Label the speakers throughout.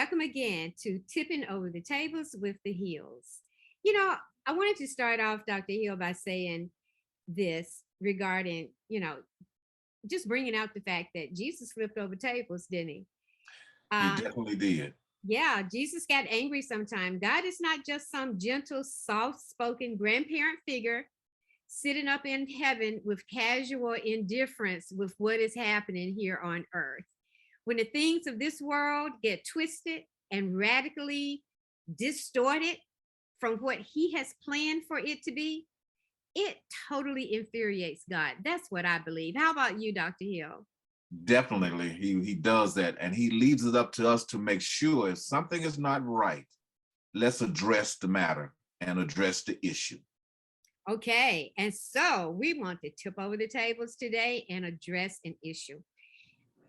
Speaker 1: welcome again to Tipping Over the Tables with the Hills. You know, I wanted to start off, Dr. Hill, by saying this regarding, just bringing out the fact that Jesus flipped over tables, didn't he?
Speaker 2: He
Speaker 1: Uh,
Speaker 2: definitely did.
Speaker 1: yeah, Jesus got angry sometime. God is not just some gentle, soft spoken grandparent figure sitting up in heaven with casual indifference with what is happening here on earth. When the things of this world get twisted and radically distorted from what he has planned for it to be, it totally infuriates God. That's what I believe. How about you, Dr. Hill?
Speaker 2: Definitely, he does that, and he leaves it up to us to make sure if something is not right, let's address the matter and address the issue.
Speaker 1: Okay, and so we want to tip over the tables today and address an issue.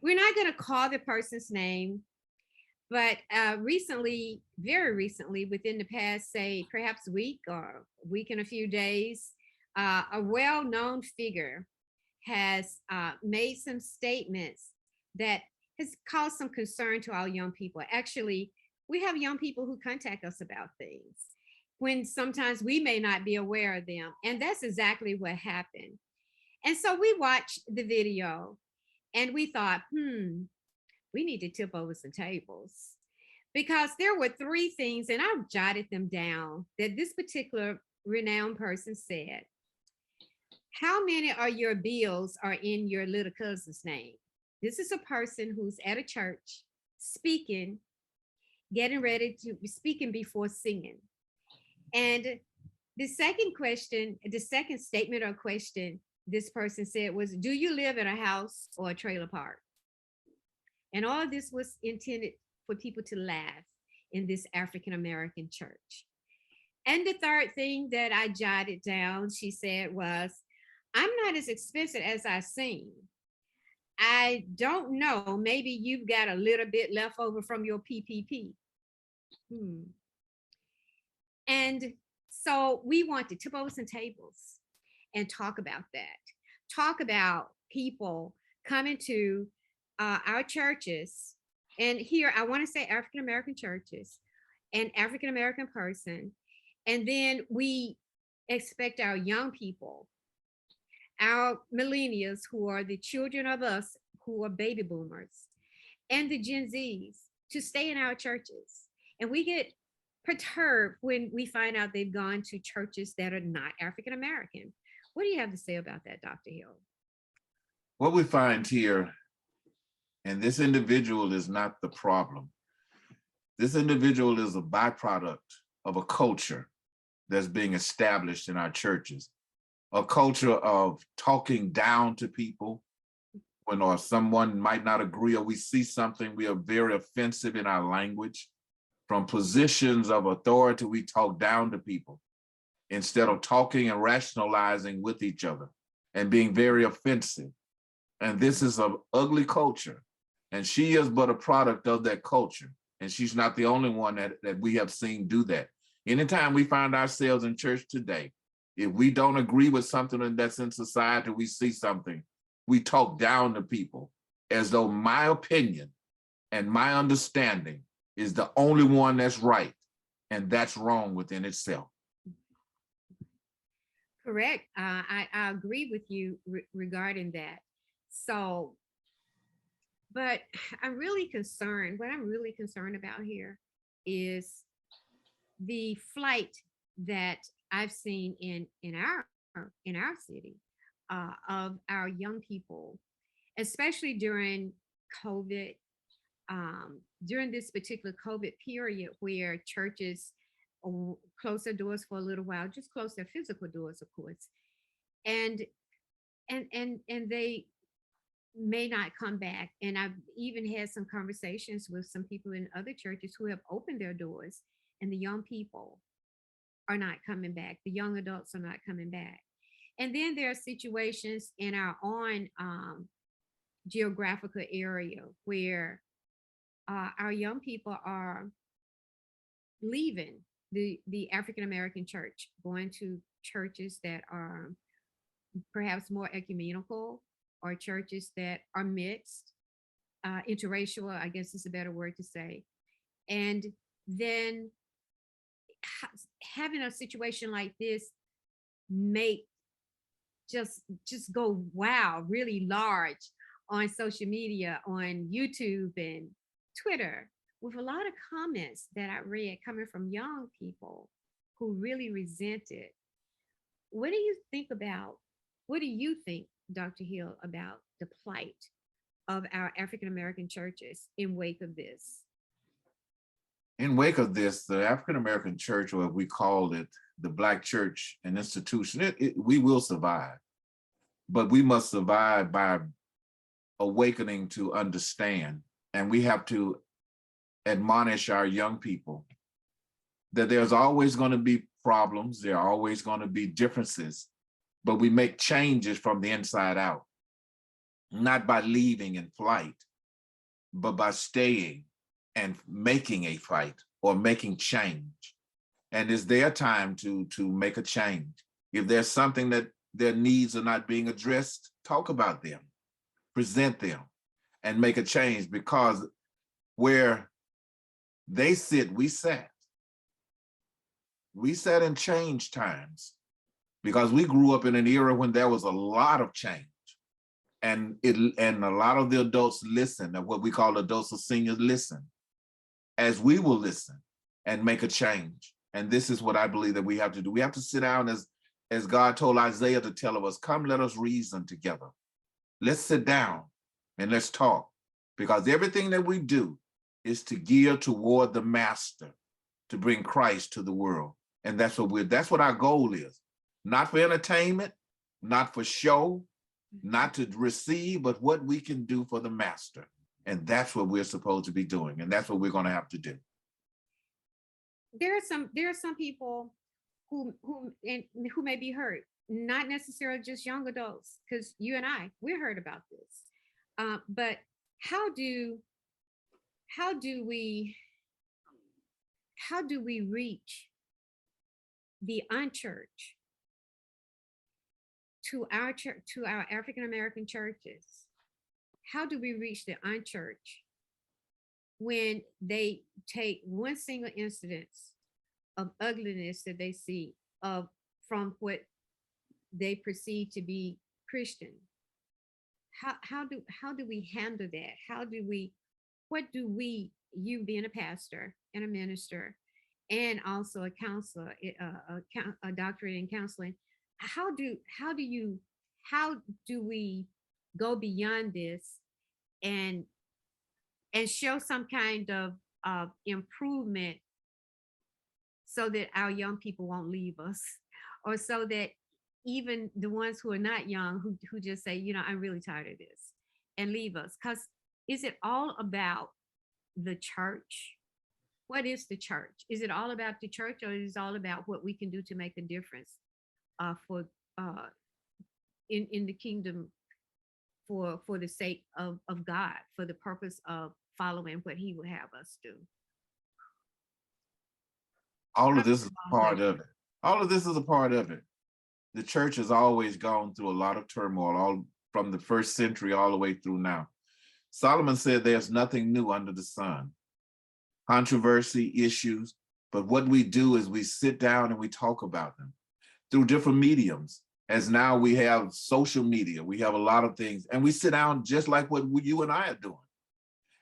Speaker 1: We're not going to call the person's name, but recently, very recently, within the past, say, perhaps week or week and a few days, a well-known figure has made some statements that has caused some concern to our young people. Actually, we have young people who contact us about things when sometimes we may not be aware of them. And that's exactly what happened. And so we watched the video and we thought, we need to tip over some tables because there were three things, and I've jotted them down, that this particular renowned person said. How many of your bills are in your little cousin's name? This is a person who's at a church speaking, getting ready to be speaking before singing. And the second statement or question this person said was, do you live in a house or a trailer park? And all of this was intended for people to laugh in this African American church. And the third thing that I jotted down, she said, was, I'm not as expensive as I seem. I don't know. Maybe you've got a little bit left over from your PPP. And so we want to tip over some tables and talk about that. Talk about people coming to our churches. And here, I want to say African American churches and African American person. And then we expect our young people, our millennials who are the children of us who are baby boomers, and the Gen Zs to stay in our churches. And we get perturbed when we find out they've gone to churches that are not African American. What do you have to say about that, Dr. Hill?
Speaker 2: What we find here, and this individual is not the problem. This individual is a byproduct of a culture that's being established in our churches, a culture of talking down to people when or someone might not agree or we see something, we are very offensive in our language. From positions of authority, we talk down to people instead of talking and rationalizing with each other and being very offensive. And this is an ugly culture. And she is but a product of that culture. And she's not the only one that we have seen do that. Anytime we find ourselves in church today, if we don't agree with something that's in society, we see something, we talk down to people as though my opinion and my understanding is the only one that's right. And that's wrong within itself.
Speaker 1: Correct. I agree with you regarding that. So, but I'm really concerned. What I'm really concerned about here is the flight that I've seen in our city of our young people, especially during COVID, during this particular COVID period where churches close their doors for a little while, just close their physical doors, of course, and and they may not come back. And I've even had some conversations with some people in other churches who have opened their doors, and the young people are not coming back. The young adults are not coming back. And then there are situations in our own geographical area where our young people are leaving the African American church, going to churches that are perhaps more ecumenical or churches that are mixed, interracial, I guess is a better word to say. And then having a situation like this make just go wow really large on social media, on YouTube and Twitter, with a lot of comments that I read coming from young people who really resent it. What do you think about, what do you think, Dr. Hill, about the plight of our African American churches in wake of this?
Speaker 2: In wake of this, the African American church, or we call it the Black church and institution, we will survive, but we must survive by awakening to understand. And we have to admonish our young people that there's always going to be problems, there are always going to be differences, but we make changes from the inside out, not by leaving in flight, but by staying and making a fight or making change. And it's their time to make a change. If there's something that their needs are not being addressed, talk about them, present them, and make a change, because where they sit, we sat. We sat in change times, because we grew up in an era when there was a lot of change. And a lot of the adults listen, and what we call adults or seniors listen, as we will listen and make a change. And this is what I believe that we have to do. We have to sit down, as God told Isaiah to tell of us, come, let us reason together. Let's sit down and let's talk, because everything that we do is to gear toward the master, to bring Christ to the world. And that's what our goal is. Not for entertainment, not for show, not to receive, but what we can do for the master. And that's what we're supposed to be doing. And that's what we're going to have to do.
Speaker 1: There are some people who may be hurt, not necessarily just young adults, because you and I, we're hurt about this. But how do we reach the unchurched to our church, to our African American churches? How do we reach the unchurched when they take one single incidence of ugliness that they see from what they perceive to be Christian? How do we handle that? What do we, you being a pastor and a minister and also a counselor, a doctorate in counseling, how do we go beyond this and show some kind of improvement, so that our young people won't leave us, or so that even the ones who are not young, who just say, I'm really tired of this, and leave us? Because is it all about the church? What is the church? Is it all about the church, or is it all about what we can do to make a difference for in the kingdom, for the sake of God, for the purpose of following what he would have us do?
Speaker 2: All of this is a part of it. All of this is a part of it. The church has always gone through a lot of turmoil, all from the first century all the way through now. Solomon said there's nothing new under the sun. Controversy, issues, but what we do is we sit down and we talk about them through different mediums. As now we have social media, we have a lot of things, and we sit down just like what you and I are doing,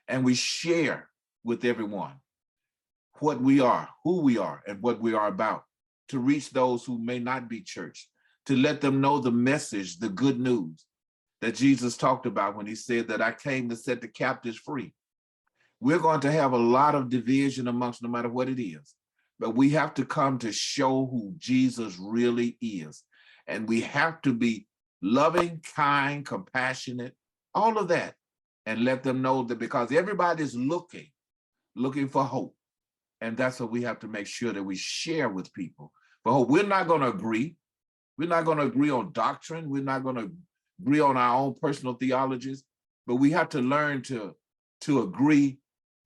Speaker 2: and we share with everyone what we are, who we are, and what we are about, to reach those who may not be church, to let them know the message, the good news that Jesus talked about when he said that I came to set the captives free. We're going to have a lot of division amongst, no matter what it is, but we have to come to show who Jesus really is. And we have to be loving, kind, compassionate, all of that, and let them know that, because everybody's looking for hope. And that's what we have to make sure that we share with people. But we're not going to agree. We're not going to agree on doctrine. We're not going to agree on our own personal theologies, but we have to learn to agree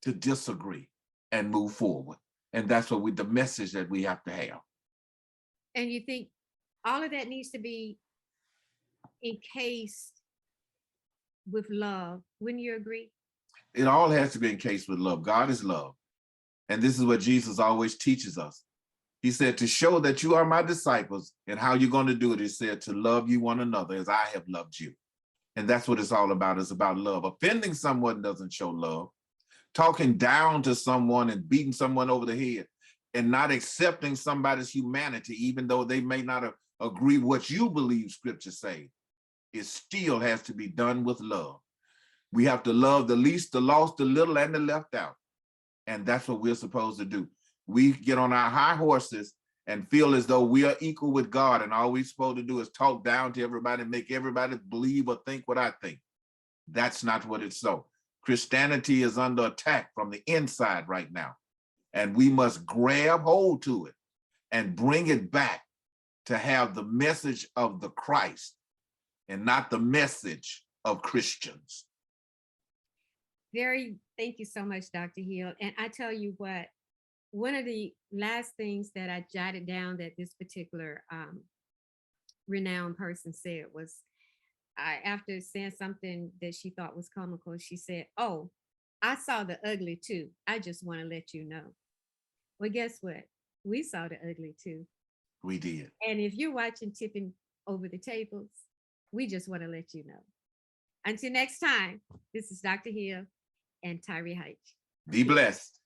Speaker 2: to disagree and move forward. And that's what the message that we have to have.
Speaker 1: And you think all of that needs to be encased with love? Wouldn't you agree?
Speaker 2: It all has to be encased with love. God is love. And this is what Jesus always teaches us. He said, to show that you are my disciples, and how you're going to do it, he said, to love you one another as I have loved you. And that's what it's all about. It's about love. Offending someone doesn't show love. Talking down to someone and beating someone over the head and not accepting somebody's humanity, even though they may not agree what you believe scripture say, it still has to be done with love. We have to love the least, the lost, the little, and the left out. And that's what we're supposed to do. We get on our high horses and feel as though we are equal with God, and all we're supposed to do is talk down to everybody and make everybody believe or think what I think. That's not what it's so. Christianity is under attack from the inside right now, and we must grab hold to it and bring it back to have the message of the Christ and not the message of Christians.
Speaker 1: Thank you so much, Dr. Hill. And I tell you what, one of the last things that I jotted down that this particular renowned person said was, after saying something that she thought was comical, she said, "Oh, I saw the ugly too. I just want to let you know." Well, guess what? We saw the ugly too.
Speaker 2: We did.
Speaker 1: And if you're watching Tipping Over the Tables, we just want to let you know. Until next time, this is Dr. Hill and Tyree-Hyche.
Speaker 2: Be blessed.